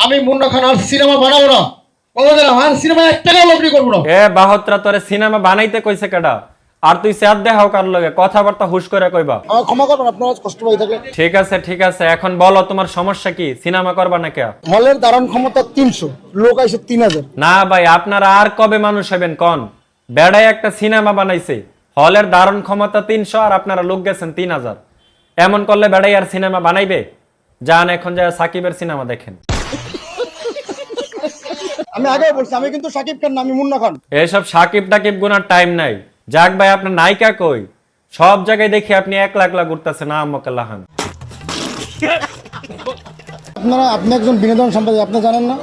আমি মুন্না খান আর সিনেমা বানাবো না। বলে দিলাম আর সিনেমা এক টাকাও লগ্নি করবো না। এ বাহত্রা তোরে সিনেমা বানাইতে কইছে কেডা? আর তুই স্যাদ দেখাও কার লগে কথাবার্তা হুশ করে কইবা। আমার ক্ষমা করবেন, আপনার কষ্ট পাই থাকলে। ঠিক আছে এখন বলো তোমার সমস্যা কি? সিনেমা করবা না কে? হলের ধারণ ক্ষমতা 300, লোক আইছে 3000। না ভাই, আপনারা আর কবে মানুষ হবেন কোন? বেড়াই একটা সিনেমা বানাইছে, হলের ধারণ ক্ষমতা 300 আর আপনারা লোক গেছেন 3000। এমন করলে বেড়াই আর সিনেমা বানাইবে? যান এখন যায় সাকিবের সিনেমা দেখেন। আমি আগেই বলছি আমি কিন্তু সাকিব খান না, আমি মুন্না খান। এসব সাকিব টাকিব গুনার টাইম নাই। যাক ভাই, আপনার নায়িকা কই? সব জায়গায় দেখি আপনি একলা একলা ঘুরতেছেন আহমকাল্লাহান। আপনি একজন বিনোদন সম্পাদক, আপনি জানেন না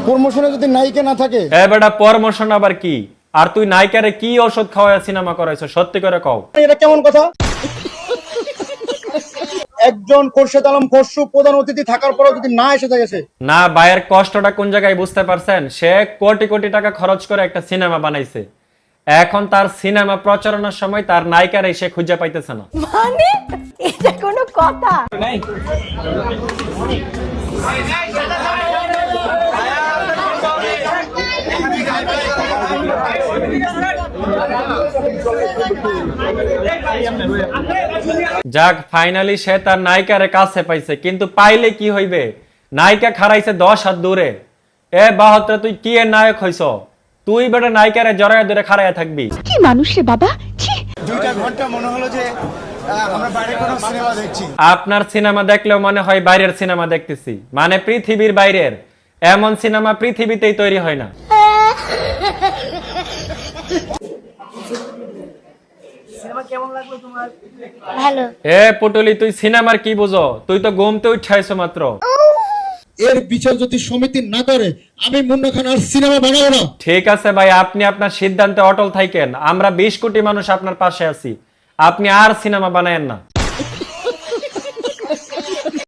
প্রমোশনে যদি নায়িকা না থাকে। এ বেটা, প্রমোশন আবার কি? আর তুই নায়িকারে কি ওষুধ খাওয়ায় সিনেমা করাইছো? সত্যি করে কও। এটা কেমন কথা? একজন খোরশেদ আলম খসরু প্রধান অতিথি থাকার পরেও যদি না এসে থাকে। না, ভাইয়ের কষ্টটা কোন জায়গায় বুঝতে পারছেন? সে কোটি কোটি টাকা খরচ করে একটা সিনেমা বানাইছে, এখন তার সিনেমা প্রচারণার সময় তার নায়িকারে সে খুঁজে পাইতেছে না। মানে এটা কোনো কথা? যাক, ফাইনালি সে তার নায়িকারে কাছে পাইছে, কিন্তু পাইলে কি হইবে? নায়িকা খারাইছে 10 হাত দূরে। এ বাহত্রা, তুই কি এর নায়ক হইছ? তুই বেটা নায়িকারে জড়ায় ধরে খাড়াইয়া থাকবি? কি মানুষ রে বাবা, ছি। 2টা ঘন্টা মনে হলো যে আমরা বাইরে কোনো সিনেমা দেখছি। আপনার সিনেমা দেখলেও মনে হয় বাইরের সিনেমা দেখতেছি, মানে পৃথিবীর বাইরের। এমন সিনেমা পৃথিবীতেই তৈরি হয় না। ভালো। এ পুটুলি, তুই সিনেমার কি বুঝো? তুই তো ঘুমতে উঠাইছো মাত্র। এর বিচার যদি সমিতি না করে আমি মুন্না খান আর সিনেমা বানাবো না। ঠিক আছে ভাই, আপনি আপনার সিদ্ধান্তে অটল থাকেন। আমরা 20 কোটি মানুষ আপনার পাশে আছি, আপনি আর সিনেমা বানায়েন না।